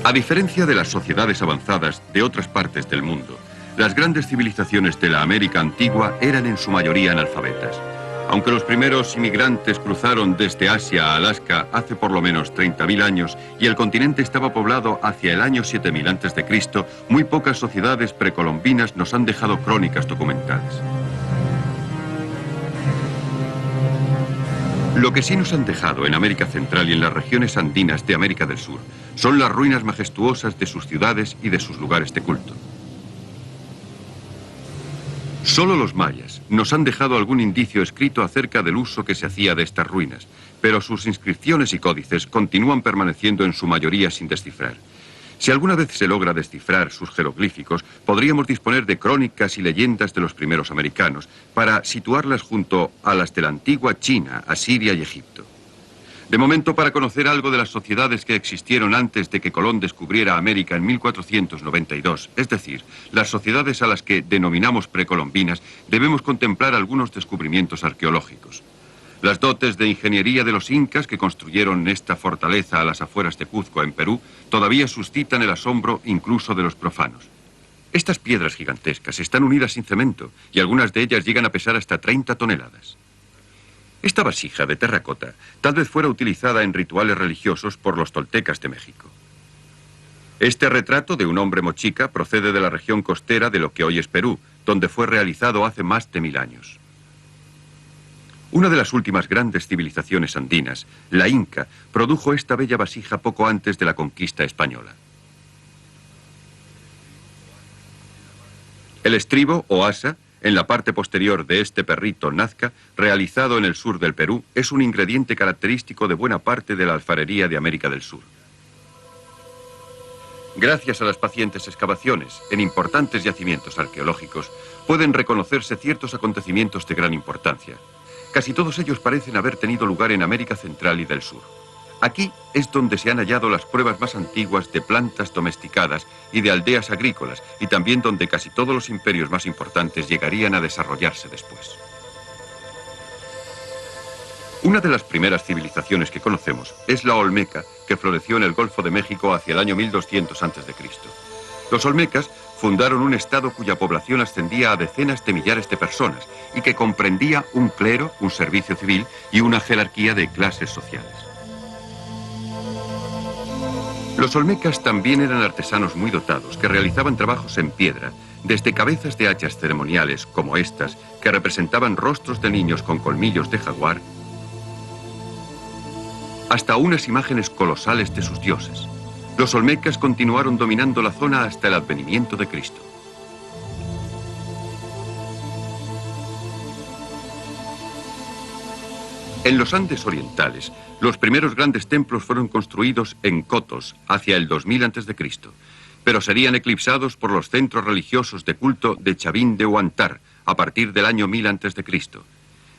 A diferencia de las sociedades avanzadas de otras partes del mundo, las grandes civilizaciones de la América antigua eran en su mayoría analfabetas. Aunque los primeros inmigrantes cruzaron desde Asia a Alaska hace por lo menos 30.000 años y el continente estaba poblado hacia el año 7000 a.C., muy pocas sociedades precolombinas nos han dejado crónicas documentales. Lo que sí nos han dejado en América Central y en las regiones andinas de América del Sur son las ruinas majestuosas de sus ciudades y de sus lugares de culto. Solo los mayas nos han dejado algún indicio escrito acerca del uso que se hacía de estas ruinas, pero sus inscripciones y códices continúan permaneciendo en su mayoría sin descifrar. Si alguna vez se logra descifrar sus jeroglíficos, podríamos disponer de crónicas y leyendas de los primeros americanos para situarlas junto a las de la antigua China, Asiria y Egipto. De momento, para conocer algo de las sociedades que existieron antes de que Colón descubriera América en 1492, es decir, las sociedades a las que denominamos precolombinas, debemos contemplar algunos descubrimientos arqueológicos. Las dotes de ingeniería de los incas que construyeron esta fortaleza a las afueras de Cuzco, en Perú, todavía suscitan el asombro incluso de los profanos. Estas piedras gigantescas están unidas sin cemento y algunas de ellas llegan a pesar hasta 30 toneladas. Esta vasija de terracota tal vez fuera utilizada en rituales religiosos por los toltecas de México. Este retrato de un hombre mochica procede de la región costera de lo que hoy es Perú, donde fue realizado hace más de 1000 años. Una de las últimas grandes civilizaciones andinas, la Inca, produjo esta bella vasija poco antes de la conquista española. El estribo o asa, en la parte posterior de este perrito Nazca, realizado en el sur del Perú, es un ingrediente característico de buena parte de la alfarería de América del Sur. Gracias a las pacientes excavaciones en importantes yacimientos arqueológicos, pueden reconocerse ciertos acontecimientos de gran importancia. Casi todos ellos parecen haber tenido lugar en América Central y del Sur. Aquí es donde se han hallado las pruebas más antiguas de plantas domesticadas y de aldeas agrícolas, y también donde casi todos los imperios más importantes llegarían a desarrollarse después. Una de las primeras civilizaciones que conocemos es la Olmeca, que floreció en el Golfo de México hacia el año 1200 a.C. Los olmecas fundaron un estado cuya población ascendía a decenas de millares de personas y que comprendía un clero, un servicio civil y una jerarquía de clases sociales. Los olmecas también eran artesanos muy dotados que realizaban trabajos en piedra, desde cabezas de hachas ceremoniales como estas, que representaban rostros de niños con colmillos de jaguar, hasta unas imágenes colosales de sus dioses. Los olmecas continuaron dominando la zona hasta el advenimiento de Cristo. En los Andes orientales, los primeros grandes templos fueron construidos en cotos hacia el 2000 a.C., pero serían eclipsados por los centros religiosos de culto de Chavín de Huántar a partir del año 1000 a.C.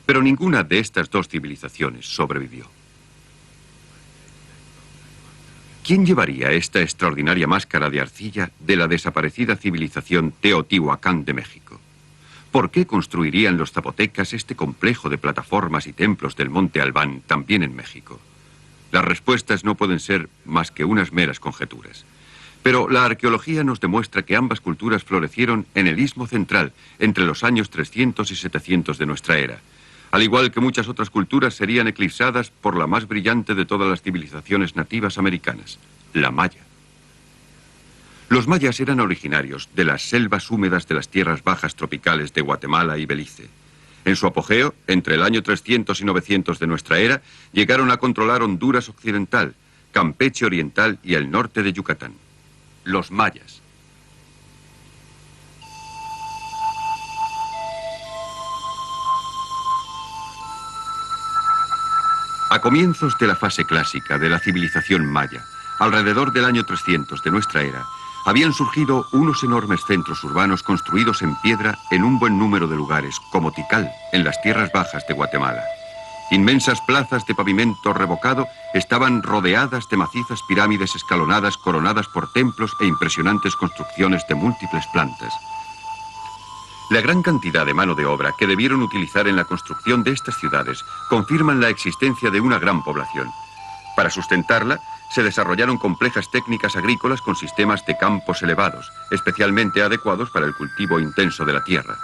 Pero ninguna de estas dos civilizaciones sobrevivió. ¿Quién llevaría esta extraordinaria máscara de arcilla de la desaparecida civilización Teotihuacán de México? ¿Por qué construirían los zapotecas este complejo de plataformas y templos del Monte Albán también en México? Las respuestas no pueden ser más que unas meras conjeturas. Pero la arqueología nos demuestra que ambas culturas florecieron en el Istmo Central entre los años 300 y 700 de nuestra era. Al igual que muchas otras culturas serían eclipsadas por la más brillante de todas las civilizaciones nativas americanas, la maya. Los mayas eran originarios de las selvas húmedas de las tierras bajas tropicales de Guatemala y Belice. En su apogeo, entre el año 300 y 900 de nuestra era, llegaron a controlar Honduras Occidental, Campeche Oriental y el norte de Yucatán. Los mayas. A comienzos de la fase clásica de la civilización maya, alrededor del año 300 de nuestra era, habían surgido unos enormes centros urbanos construidos en piedra en un buen número de lugares, como Tikal, en las tierras bajas de Guatemala. Inmensas plazas de pavimento revocado estaban rodeadas de macizas pirámides escalonadas coronadas por templos e impresionantes construcciones de múltiples plantas. La gran cantidad de mano de obra que debieron utilizar en la construcción de estas ciudades confirman la existencia de una gran población. Para sustentarla, se desarrollaron complejas técnicas agrícolas con sistemas de campos elevados, especialmente adecuados para el cultivo intenso de la tierra.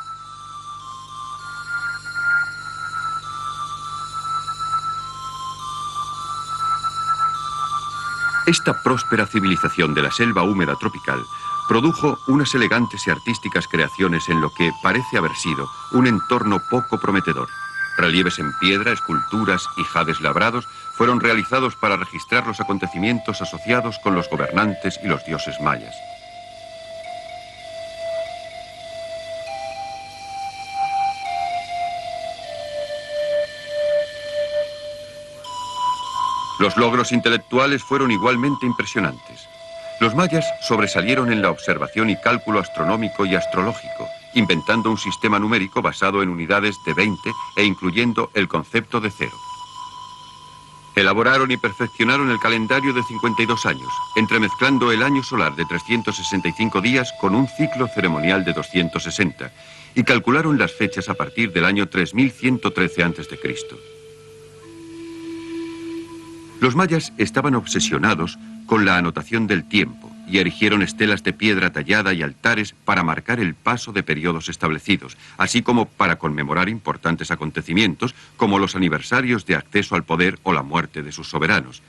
Esta próspera civilización de la selva húmeda tropical produjo unas elegantes y artísticas creaciones en lo que parece haber sido un entorno poco prometedor. Relieves en piedra, esculturas y jades labrados fueron realizados para registrar los acontecimientos asociados con los gobernantes y los dioses mayas. Los logros intelectuales fueron igualmente impresionantes. Los mayas sobresalieron en la observación y cálculo astronómico y astrológico, inventando un sistema numérico basado en unidades de 20 e incluyendo el concepto de cero. Elaboraron y perfeccionaron el calendario de 52 años, entremezclando el año solar de 365 días con un ciclo ceremonial de 260, y calcularon las fechas a partir del año 3113 a.C. Los mayas estaban obsesionados con la anotación del tiempo y erigieron estelas de piedra tallada y altares para marcar el paso de periodos establecidos, así como para conmemorar importantes acontecimientos como los aniversarios de acceso al poder o la muerte de sus soberanos.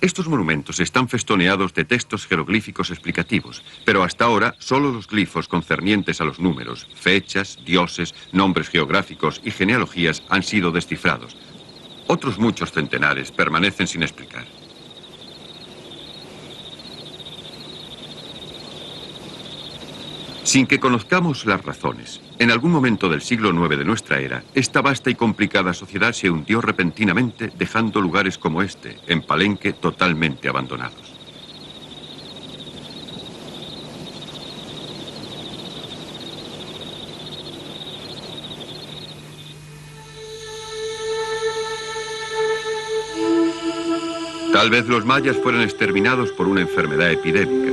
Estos monumentos están festoneados de textos jeroglíficos explicativos, pero hasta ahora solo los glifos concernientes a los números, fechas, dioses, nombres geográficos y genealogías han sido descifrados. Otros muchos centenares permanecen sin explicar. Sin que conozcamos las razones, en algún momento del siglo IX de nuestra era, esta vasta y complicada sociedad se hundió repentinamente, dejando lugares como este, en Palenque, totalmente abandonados. Tal vez los mayas fueran exterminados por una enfermedad epidémica,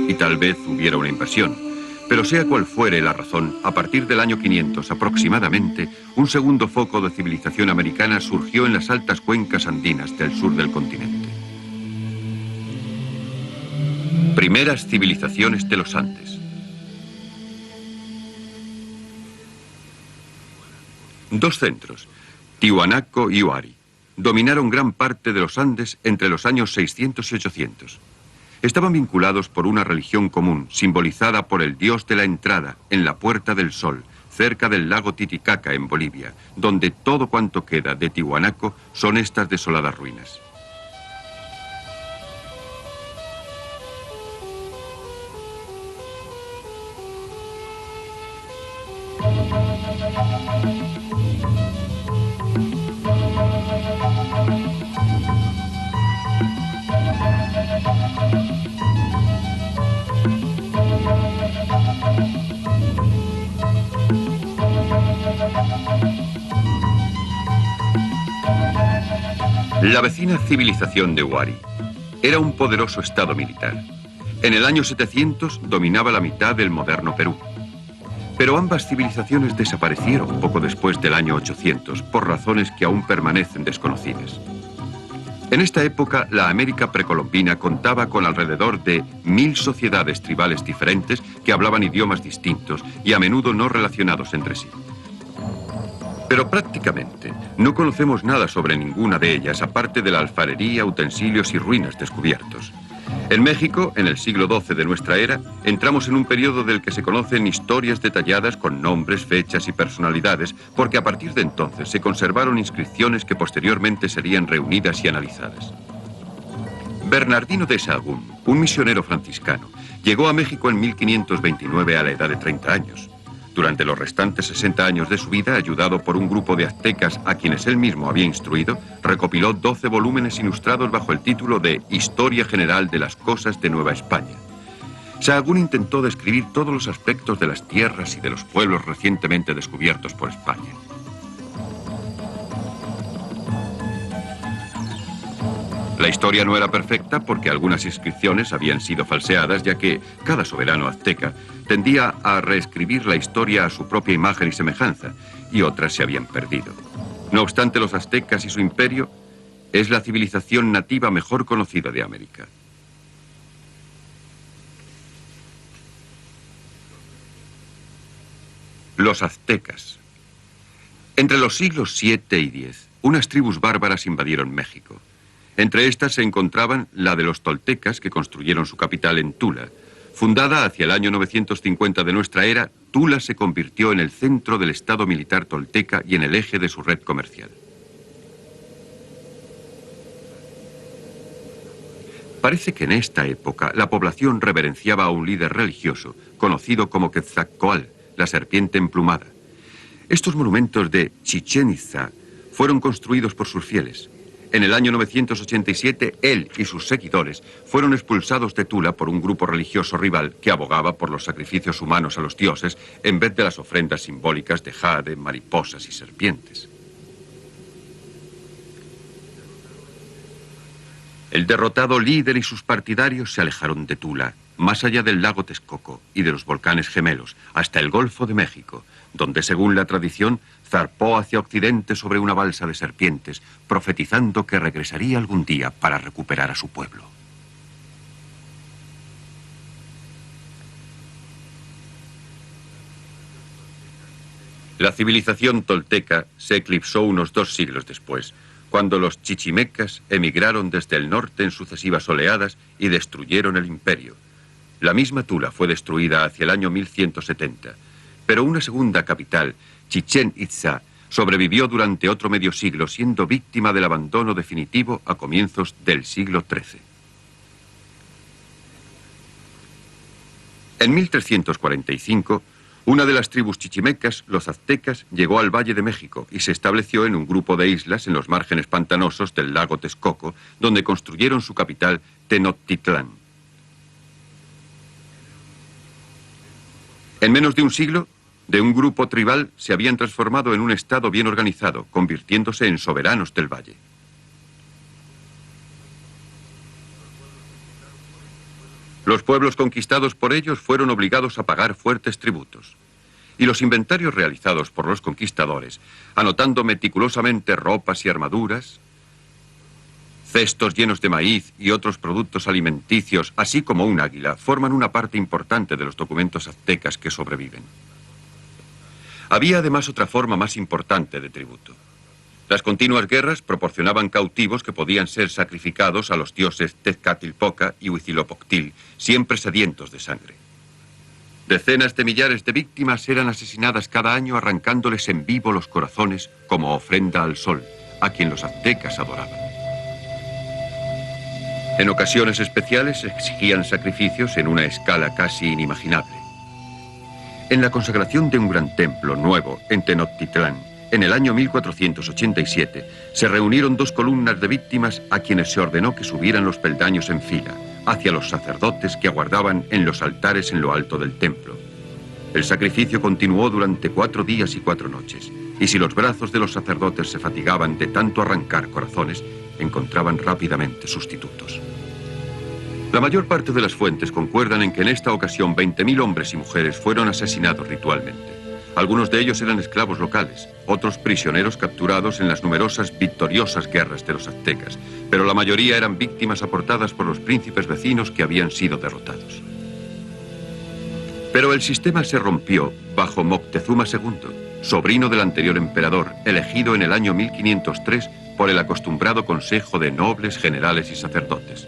y tal vez hubiera una invasión. Pero sea cual fuere la razón, a partir del año 500 aproximadamente, un segundo foco de civilización americana surgió en las altas cuencas andinas del sur del continente. Primeras civilizaciones de los Andes. Dos centros, Tiwanaku y Huari, dominaron gran parte de los Andes entre los años 600 y 800. Estaban vinculados por una religión común, simbolizada por el dios de la entrada, en la Puerta del Sol, cerca del lago Titicaca, en Bolivia, donde todo cuanto queda de Tiwanaku son estas desoladas ruinas. La vecina civilización de Huari era un poderoso estado militar. En el año 700 dominaba la mitad del moderno Perú. Pero ambas civilizaciones desaparecieron poco después del año 800 por razones que aún permanecen desconocidas. En esta época, la América precolombina contaba con alrededor de 1000 sociedades tribales diferentes que hablaban idiomas distintos y a menudo no relacionados entre sí. Pero prácticamente no conocemos nada sobre ninguna de ellas, aparte de la alfarería, utensilios y ruinas descubiertos. En México, en el siglo XII de nuestra era, entramos en un periodo del que se conocen historias detalladas con nombres, fechas y personalidades, porque a partir de entonces se conservaron inscripciones que posteriormente serían reunidas y analizadas. Bernardino de Sahagún, un misionero franciscano, llegó a México en 1529 a la edad de 30 años. Durante los restantes 60 años de su vida, ayudado por un grupo de aztecas a quienes él mismo había instruido, recopiló 12 volúmenes ilustrados bajo el título de Historia General de las Cosas de Nueva España. Sahagún intentó describir todos los aspectos de las tierras y de los pueblos recientemente descubiertos por España. La historia no era perfecta porque algunas inscripciones habían sido falseadas, ya que cada soberano azteca tendía a reescribir la historia a su propia imagen y semejanza, y otras se habían perdido. No obstante, los aztecas y su imperio Es la civilización nativa mejor conocida de América. Los aztecas. Entre los siglos VII y X, unas tribus bárbaras invadieron México. Entre estas se encontraban la de los toltecas, que construyeron su capital en Tula. Fundada hacia el año 950 de nuestra era, Tula se convirtió en el centro del estado militar tolteca y en el eje de su red comercial. Parece que en esta época la población reverenciaba a un líder religioso conocido como Quetzalcóatl, la serpiente emplumada. Estos monumentos de Chichén Itzá fueron construidos por sus fieles. En el año 987, él y sus seguidores fueron expulsados de Tula por un grupo religioso rival que abogaba por los sacrificios humanos a los dioses en vez de las ofrendas simbólicas de jade, mariposas y serpientes. El derrotado líder y sus partidarios se alejaron de Tula, más allá del lago Texcoco y de los volcanes gemelos, hasta el Golfo de México, donde, según la tradición, zarpó hacia occidente sobre una balsa de serpientes, profetizando que regresaría algún día para recuperar a su pueblo. La civilización tolteca se eclipsó unos 2 siglos después, cuando los chichimecas emigraron desde el norte en sucesivas oleadas y destruyeron el imperio. La misma Tula fue destruida hacia el año 1170, pero una segunda capital, Chichén Itzá, sobrevivió durante otro medio siglo, siendo víctima del abandono definitivo a comienzos del siglo XIII. En 1345, una de las tribus chichimecas, los aztecas, llegó al Valle de México y se estableció en un grupo de islas en los márgenes pantanosos del lago Texcoco, donde construyeron su capital, Tenochtitlán. En menos de un siglo, de un grupo tribal se habían transformado en un estado bien organizado, convirtiéndose en soberanos del valle. Los pueblos conquistados por ellos fueron obligados a pagar fuertes tributos. Y los inventarios realizados por los conquistadores, anotando meticulosamente ropas y armaduras, cestos llenos de maíz y otros productos alimenticios, así como un águila, forman una parte importante de los documentos aztecas que sobreviven. Había además otra forma más importante de tributo. Las continuas guerras proporcionaban cautivos que podían ser sacrificados a los dioses Tezcatlipoca y Huitzilopochtli, siempre sedientos de sangre. Decenas de millares de víctimas eran asesinadas cada año arrancándoles en vivo los corazones como ofrenda al sol, a quien los aztecas adoraban. En ocasiones especiales exigían sacrificios en una escala casi inimaginable. En la consagración de un gran templo nuevo en Tenochtitlán, en el año 1487, se reunieron 2 columnas de víctimas a quienes se ordenó que subieran los peldaños en fila, hacia los sacerdotes que aguardaban en los altares en lo alto del templo. El sacrificio continuó durante 4 días y 4 noches, y si los brazos de los sacerdotes se fatigaban de tanto arrancar corazones, encontraban rápidamente sustitutos. La mayor parte de las fuentes concuerdan en que en esta ocasión 20.000 hombres y mujeres fueron asesinados ritualmente. Algunos de ellos eran esclavos locales, otros prisioneros capturados en las numerosas victoriosas guerras de los aztecas, pero la mayoría eran víctimas aportadas por los príncipes vecinos que habían sido derrotados. Pero el sistema se rompió bajo Moctezuma II, sobrino del anterior emperador, elegido en el año 1503 por el acostumbrado consejo de nobles, generales y sacerdotes.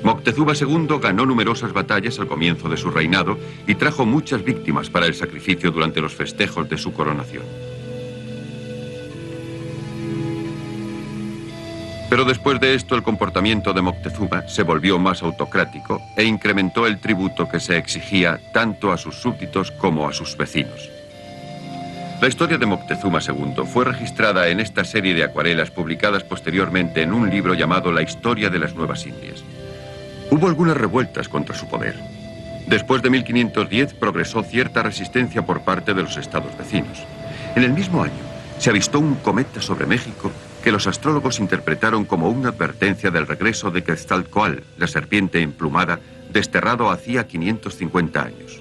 Moctezuma II ganó numerosas batallas al comienzo de su reinado y trajo muchas víctimas para el sacrificio durante los festejos de su coronación. Pero después de esto el comportamiento de Moctezuma se volvió más autocrático e incrementó el tributo que se exigía tanto a sus súbditos como a sus vecinos. La historia de Moctezuma II fue registrada en esta serie de acuarelas publicadas posteriormente en un libro llamado La Historia de las Nuevas Indias. Hubo algunas revueltas contra su poder. Después de 1510 progresó cierta resistencia por parte de los estados vecinos. En el mismo año se avistó un cometa sobre México que los astrólogos interpretaron como una advertencia del regreso de Quetzalcóatl, la serpiente emplumada, desterrado hacía 550 años.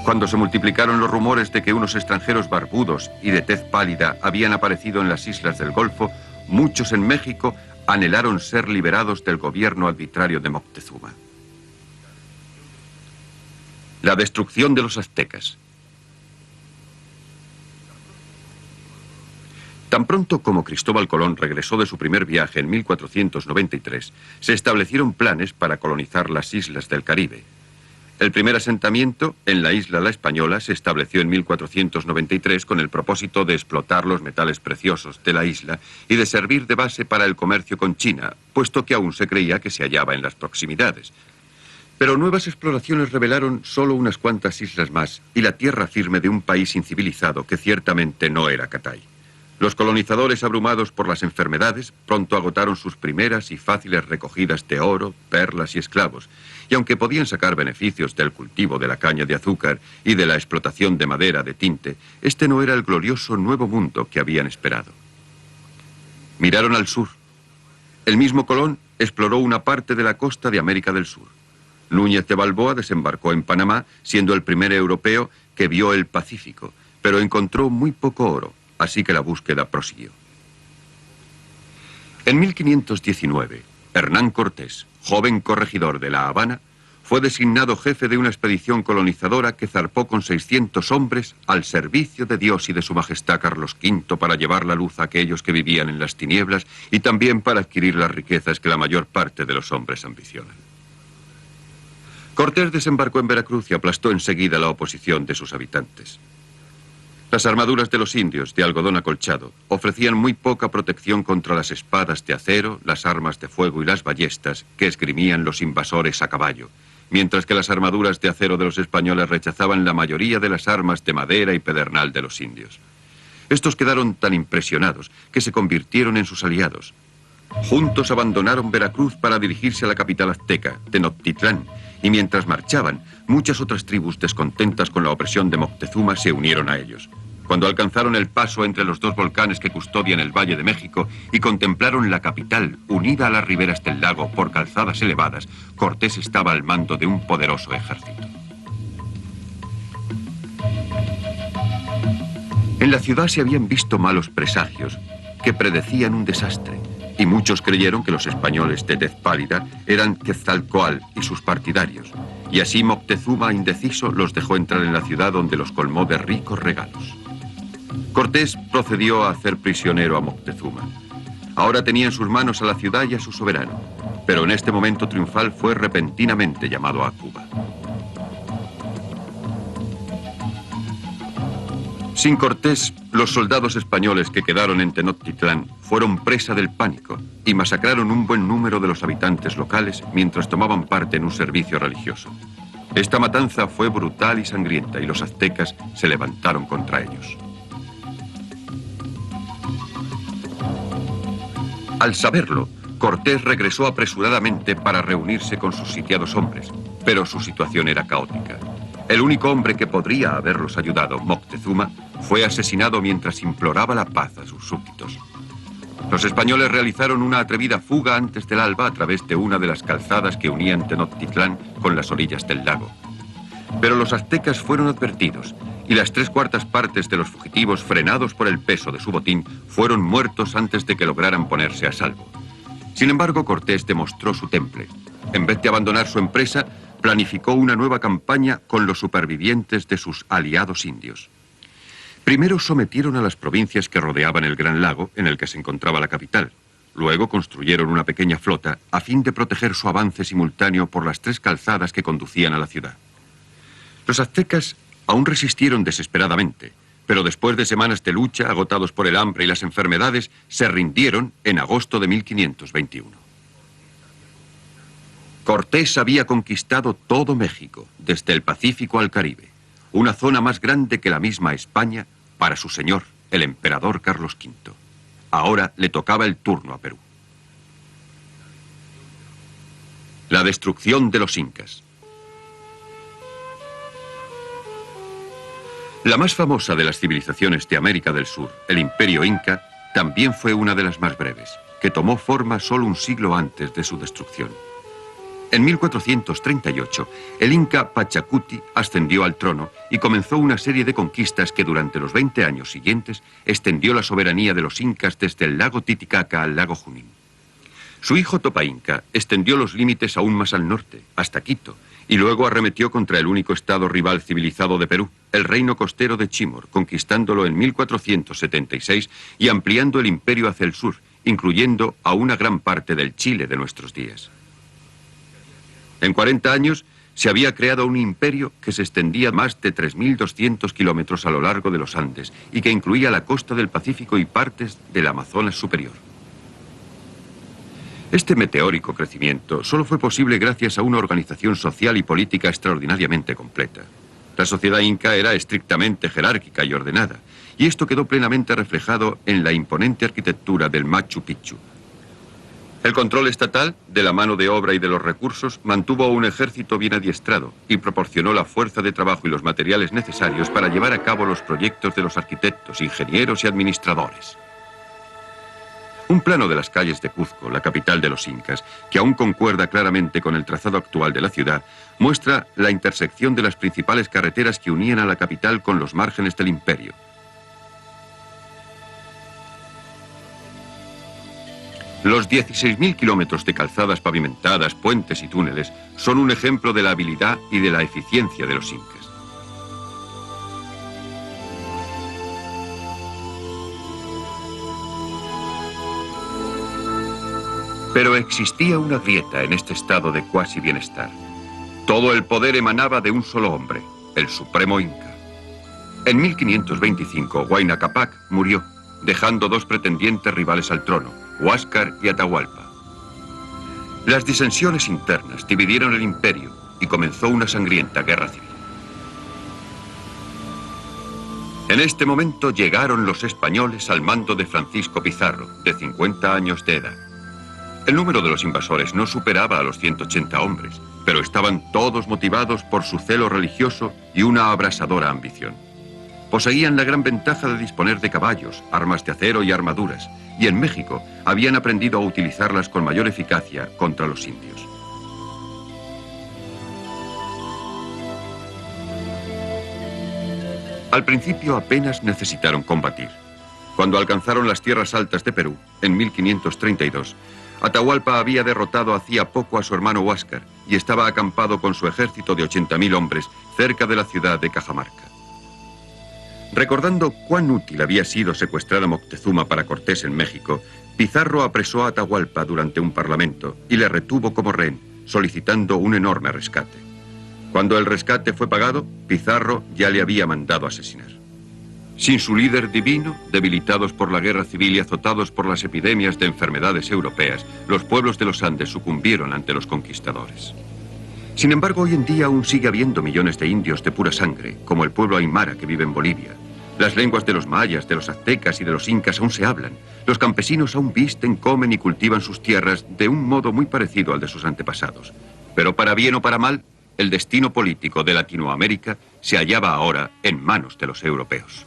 Cuando se multiplicaron los rumores de que unos extranjeros barbudos y de tez pálida habían aparecido en las islas del Golfo, muchos en México anhelaron ser liberados del gobierno arbitrario de Moctezuma. La destrucción de los aztecas. Tan pronto como Cristóbal Colón regresó de su primer viaje en 1493, se establecieron planes para colonizar las islas del Caribe. El primer asentamiento, en la isla La Española, se estableció en 1493 con el propósito de explotar los metales preciosos de la isla y de servir de base para el comercio con China, puesto que aún se creía que se hallaba en las proximidades. Pero nuevas exploraciones revelaron solo unas cuantas islas más y la tierra firme de un país incivilizado que ciertamente no era Catay. Los colonizadores, abrumados por las enfermedades, pronto agotaron sus primeras y fáciles recogidas de oro, perlas y esclavos, y aunque podían sacar beneficios del cultivo de la caña de azúcar y de la explotación de madera de tinte, este no era el glorioso nuevo mundo que habían esperado. Miraron al sur. El mismo Colón exploró una parte de la costa de América del Sur. Núñez de Balboa desembarcó en Panamá, siendo el primer europeo que vio el Pacífico, pero encontró muy poco oro. Así que la búsqueda prosiguió. En 1519, Hernán Cortés, joven corregidor de La Habana, fue designado jefe de una expedición colonizadora que zarpó con 600 hombres al servicio de Dios y de su Majestad Carlos V para llevar la luz a aquellos que vivían en las tinieblas y también para adquirir las riquezas que la mayor parte de los hombres ambicionan. Cortés desembarcó en Veracruz y aplastó enseguida la oposición de sus habitantes. Las armaduras de los indios, de algodón acolchado, ofrecían muy poca protección contra las espadas de acero, las armas de fuego y las ballestas que esgrimían los invasores a caballo, mientras que las armaduras de acero de los españoles rechazaban la mayoría de las armas de madera y pedernal de los indios. Estos quedaron tan impresionados que se convirtieron en sus aliados. Juntos abandonaron Veracruz para dirigirse a la capital azteca, Tenochtitlán, y mientras marchaban, muchas otras tribus descontentas con la opresión de Moctezuma se unieron a ellos. Cuando alcanzaron el paso entre los dos volcanes que custodian el Valle de México y contemplaron la capital unida a las riberas del lago por calzadas elevadas, Cortés estaba al mando de un poderoso ejército. En la ciudad se habían visto malos presagios que predecían un desastre, y muchos creyeron que los españoles de tez pálida eran Quetzalcóatl y sus partidarios, y así Moctezuma, indeciso, los dejó entrar en la ciudad, donde los colmó de ricos regalos. Cortés procedió a hacer prisionero a Moctezuma. Ahora tenía en sus manos a la ciudad y a su soberano, pero en este momento triunfal fue repentinamente llamado a Cuba. Sin Cortés, los soldados españoles que quedaron en Tenochtitlán fueron presa del pánico y masacraron un buen número de los habitantes locales mientras tomaban parte en un servicio religioso. Esta matanza fue brutal y sangrienta y los aztecas se levantaron contra ellos. Al saberlo, Cortés regresó apresuradamente para reunirse con sus sitiados hombres, pero su situación era caótica. El único hombre que podría haberlos ayudado, Moctezuma, fue asesinado mientras imploraba la paz a sus súbditos. Los españoles realizaron una atrevida fuga antes del alba a través de una de las calzadas que unían Tenochtitlán con las orillas del lago. Pero los aztecas fueron advertidos y las 3/4 partes de los fugitivos, frenados por el peso de su botín, fueron muertos antes de que lograran ponerse a salvo. Sin embargo, Cortés demostró su temple. En vez de abandonar su empresa, planificó una nueva campaña con los supervivientes de sus aliados indios. Primero sometieron a las provincias que rodeaban el Gran Lago, en el que se encontraba la capital. Luego construyeron una pequeña flota a fin de proteger su avance simultáneo por las 3 calzadas que conducían a la ciudad. Los aztecas aún resistieron desesperadamente, pero después de semanas de lucha, agotados por el hambre y las enfermedades, se rindieron en agosto de 1521. Cortés había conquistado todo México, desde el Pacífico al Caribe, una zona más grande que la misma España para su señor, el emperador Carlos V. Ahora le tocaba el turno a Perú. La destrucción de los incas. La más famosa de las civilizaciones de América del Sur, el Imperio Inca, también fue una de las más breves, que tomó forma solo un siglo antes de su destrucción. En 1438, el inca Pachacuti ascendió al trono y comenzó una serie de conquistas que durante los 20 años siguientes extendió la soberanía de los incas desde el lago Titicaca al lago Junín. Su hijo Topa Inca extendió los límites aún más al norte, hasta Quito, y luego arremetió contra el único estado rival civilizado de Perú, el reino costero de Chimor, conquistándolo en 1476 y ampliando el imperio hacia el sur, incluyendo a una gran parte del Chile de nuestros días. En 40 años se había creado un imperio que se extendía más de 3.200 kilómetros a lo largo de los Andes y que incluía la costa del Pacífico y partes del Amazonas superior. Este meteórico crecimiento solo fue posible gracias a una organización social y política extraordinariamente completa. La sociedad inca era estrictamente jerárquica y ordenada, y esto quedó plenamente reflejado en la imponente arquitectura del Machu Picchu. El control estatal, de la mano de obra y de los recursos, mantuvo a un ejército bien adiestrado y proporcionó la fuerza de trabajo y los materiales necesarios para llevar a cabo los proyectos de los arquitectos, ingenieros y administradores. Un plano de las calles de Cuzco, la capital de los incas, que aún concuerda claramente con el trazado actual de la ciudad, muestra la intersección de las principales carreteras que unían a la capital con los márgenes del imperio. Los 16.000 kilómetros de calzadas pavimentadas, puentes y túneles son un ejemplo de la habilidad y de la eficiencia de los incas. Pero existía una grieta en este estado de cuasi bienestar. Todo el poder emanaba de un solo hombre, el Supremo Inca. En 1525, Huayna Cápac murió, dejando dos pretendientes rivales al trono, Huáscar y Atahualpa. Las disensiones internas dividieron el imperio y comenzó una sangrienta guerra civil. En este momento llegaron los españoles al mando de Francisco Pizarro, de 50 años de edad. El número de los invasores no superaba a los 180 hombres, pero estaban todos motivados por su celo religioso y una abrasadora ambición. Poseían la gran ventaja de disponer de caballos, armas de acero y armaduras, y en México habían aprendido a utilizarlas con mayor eficacia contra los indios. Al principio apenas necesitaron combatir. Cuando alcanzaron las tierras altas de Perú, en 1532, Atahualpa había derrotado hacía poco a su hermano Huáscar y estaba acampado con su ejército de 80.000 hombres cerca de la ciudad de Cajamarca. Recordando cuán útil había sido secuestrar a Moctezuma para Cortés en México, Pizarro apresó a Atahualpa durante un parlamento y le retuvo como rehén, solicitando un enorme rescate. Cuando el rescate fue pagado, Pizarro ya le había mandado asesinar. Sin su líder divino, debilitados por la guerra civil y azotados por las epidemias de enfermedades europeas, los pueblos de los Andes sucumbieron ante los conquistadores. Sin embargo, hoy en día aún sigue habiendo millones de indios de pura sangre, como el pueblo aymara que vive en Bolivia. Las lenguas de los mayas, de los aztecas y de los incas aún se hablan. Los campesinos aún visten, comen y cultivan sus tierras de un modo muy parecido al de sus antepasados. Pero para bien o para mal, el destino político de Latinoamérica se hallaba ahora en manos de los europeos.